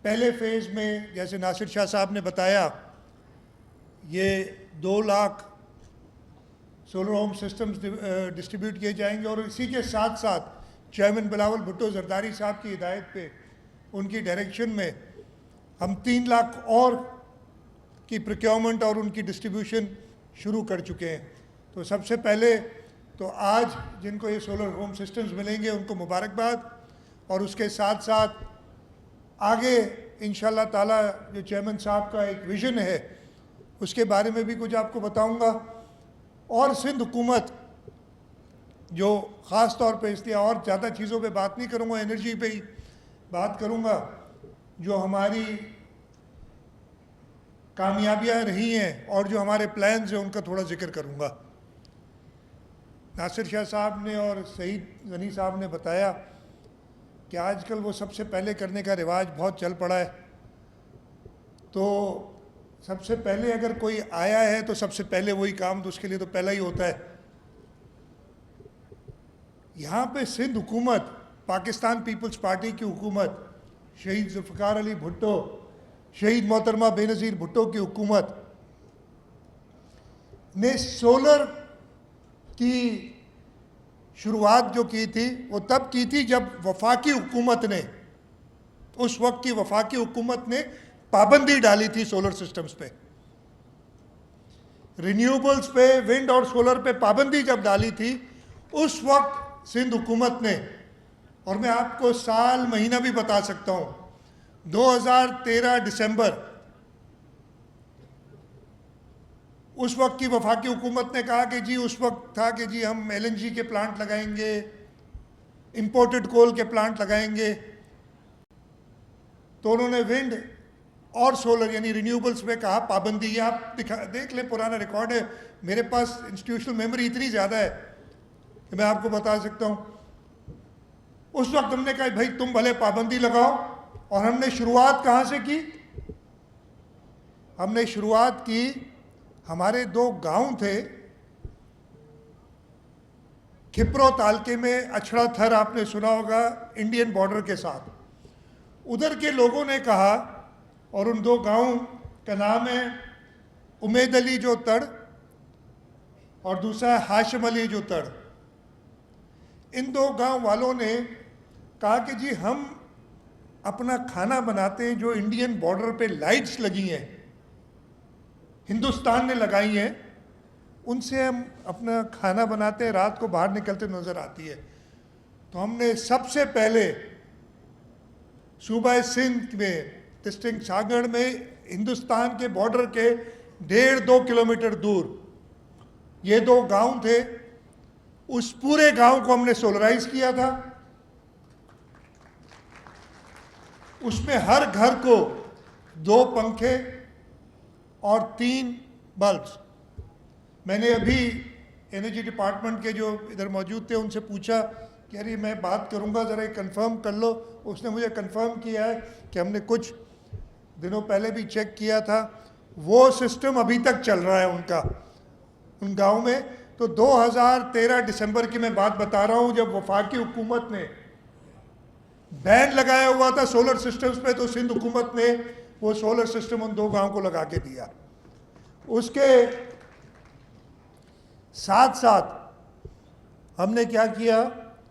पहले फेज़ में जैसे नासिर शाह साहब ने बताया, ये 2 lakh solar home systems distribute किए जाएंगे और इसी के साथ साथ चेयरमैन बिलावल भुट्टो जरदारी साहब की हिदायत पे, उनकी डायरेक्शन में हम 3 लाख और की प्रोक्योरमेंट और उनकी डिस्ट्रीब्यूशन शुरू कर चुके हैं। तो सबसे पहले तो आज जिनको ये सोलर होम सिस्टम्स मिलेंगे उनको मुबारकबाद, और उसके साथ साथ आगे इंशाल्लाह ताला जो चेयरमैन साहब का एक विज़न है उसके बारे में भी कुछ आपको बताऊंगा। और सिंध हुकूमत जो ख़ास तौर पे, इसलिए और ज़्यादा चीज़ों पे बात नहीं करूँगा, एनर्जी पे ही बात करूँगा, जो हमारी कामयाबियाँ रही हैं और जो हमारे प्लान्स हैं उनका थोड़ा जिक्र करूँगा। नासिर शाह साहब ने और सईद गनी साहब ने बताया कि आजकल वो सबसे पहले करने का रिवाज बहुत चल पड़ा है। तो सबसे पहले अगर कोई आया है तो सबसे पहले वही काम, तो उसके लिए तो पहला ही होता है। यहाँ पे सिंध हुकूमत, पाकिस्तान पीपल्स पार्टी की हुकूमत, शहीद जुल्फ़िकार अली भुट्टो, शहीद मोहतरमा बेनज़ीर भुट्टो की हुकूमत ने सोलर की शुरुआत जो की थी वो तब की थी जब वफाकी हुकूमत ने, उस वक्त की वफाकी हुकूमत ने पाबंदी डाली थी सोलर सिस्टम्स पे, रिन्यूएबल्स पे, विंड और सोलर पे पाबंदी जब डाली थी उस वक्त सिंध हुकूमत ने, और मैं आपको साल महीना भी बता सकता हूँ, 2013 दिसंबर, उस वक्त की वफाकी हुकूमत ने कहा कि जी, उस वक्त था कि जी हम LNG के प्लांट लगाएंगे, इंपोर्टेड कोल के प्लांट लगाएंगे। तो उन्होंने विंड और सोलर यानी रिन्यूएबल्स पे कहा पाबंदी। ये आप देख लें, पुराना रिकॉर्ड है मेरे पास, इंस्टीट्यूशनल मेमोरी इतनी ज़्यादा है कि मैं आपको बता सकता हूँ। उस वक्त हमने कहा भाई तुम भले पाबंदी लगाओ, और हमने शुरुआत कहाँ से की? हमने शुरुआत की, हमारे 2 गांव थे, खिप्रो तालके में, अछड़ा थर आपने सुना होगा, इंडियन बॉर्डर के साथ। उधर के लोगों ने कहा, और उन 2 गांव का नाम है उमेद अली जो तड़ और दूसरा है हाशिम अली जो तड़। इन 2 गांव वालों ने कहा कि जी हम अपना खाना बनाते हैं, जो इंडियन बॉर्डर पे लाइट्स लगी हैं, हिंदुस्तान ने लगाई हैं, उनसे हम अपना खाना बनाते हैं, रात को बाहर निकलते नज़र आती है। तो हमने सबसे पहले सूबा सिंध में, डिस्ट्रिक्ट सागड़ में, हिंदुस्तान के बॉर्डर के 1.5-2 किलोमीटर दूर ये 2 गांव थे, उस पूरे गांव को हमने सोलराइज किया था। उसमें हर घर को 2 पंखे और 3 बल्ब्स। मैंने अभी एनर्जी डिपार्टमेंट के जो इधर मौजूद थे उनसे पूछा कि अरे मैं बात करूंगा, ज़रा कंफर्म कर लो। उसने मुझे कंफर्म किया है कि हमने कुछ दिनों पहले भी चेक किया था, वो सिस्टम अभी तक चल रहा है उनका, उन गांव में। तो 2013 दिसंबर की मैं बात बता रहा हूँ, जब वफाकी हुकूमत ने बैन लगाया हुआ था सोलर सिस्टम्स पे, तो सिंध हुकूमत ने वो सोलर सिस्टम उन 2 गांव को लगा के दिया। उसके साथ साथ हमने क्या किया,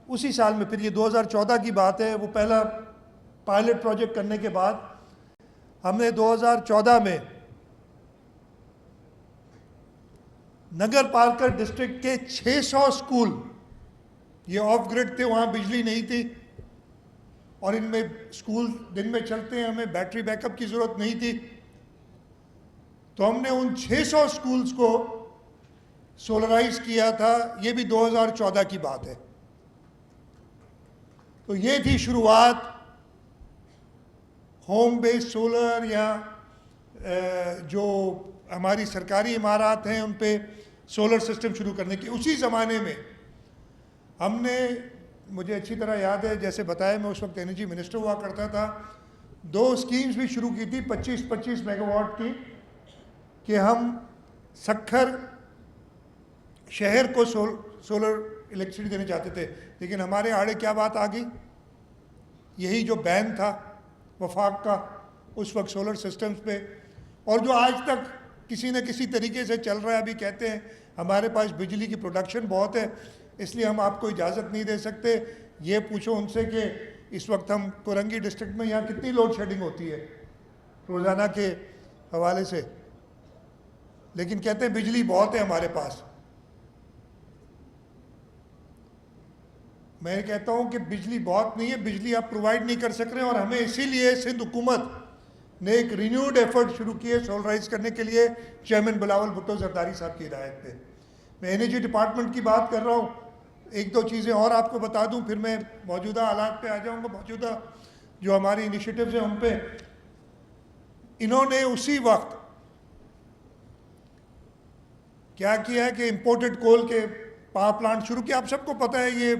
उसी साल में, फिर ये 2014 की बात है, वो पहला पायलट प्रोजेक्ट करने के बाद हमने 2014 में नगर पार्कर डिस्ट्रिक्ट के 600 स्कूल, ये ऑफ ग्रिड थे, वहाँ बिजली नहीं थी और इनमें स्कूल दिन में चलते हैं, हमें बैटरी बैकअप की ज़रूरत नहीं थी, तो हमने उन 600 स्कूल्स को सोलराइज किया था। ये भी 2014 की बात है। तो ये थी शुरुआत होम बेस्ड सोलर, या जो हमारी सरकारी इमारत हैं उन पे सोलर सिस्टम शुरू करने की। उसी ज़माने में हमने, मुझे अच्छी तरह याद है, जैसे बताया मैं उस वक्त एनर्जी मिनिस्टर हुआ करता था, 2 स्कीम्स भी शुरू की थी 25-25 मेगावाट की, कि हम सखर शहर को सोलर इलेक्ट्रिसिटी देने चाहते थे। लेकिन हमारे आड़े क्या बात आ गई, यही जो बैन था वफाक का, उस वक्त सोलर सिस्टम्स पे, और जो आज तक किसी न किसी तरीके से चल रहा है। अभी कहते हैं हमारे पास बिजली की प्रोडक्शन बहुत है, इसलिए हम आपको इजाज़त नहीं दे सकते। ये पूछो उनसे कि इस वक्त हम कोरंगी डिस्ट्रिक्ट में यहाँ कितनी लोड शेडिंग होती है रोज़ाना के हवाले से, लेकिन कहते हैं बिजली बहुत है हमारे पास। मैं कहता हूँ कि बिजली बहुत नहीं है, बिजली आप प्रोवाइड नहीं कर सक रहे हैं, और हमें इसीलिए सिंध हुकूमत ने एक रिन्यूड एफर्ट शुरू किए सोलराइज करने के लिए, चेयरमैन बिलावल भुट्टो जरदारी साहब की हिदायत पे। मैं एनर्जी डिपार्टमेंट की बात कर रहा हूँ। एक दो चीज़ें और आपको बता दूँ, फिर मैं मौजूदा हालात पे आ जाऊँगा। मौजूदा जो हमारी इनिशिएटिव्स हैं उन पे इन्होंने उसी वक्त क्या किया है कि इम्पोर्टेड कोल के पावर प्लांट शुरू किया। आप सबको पता है ये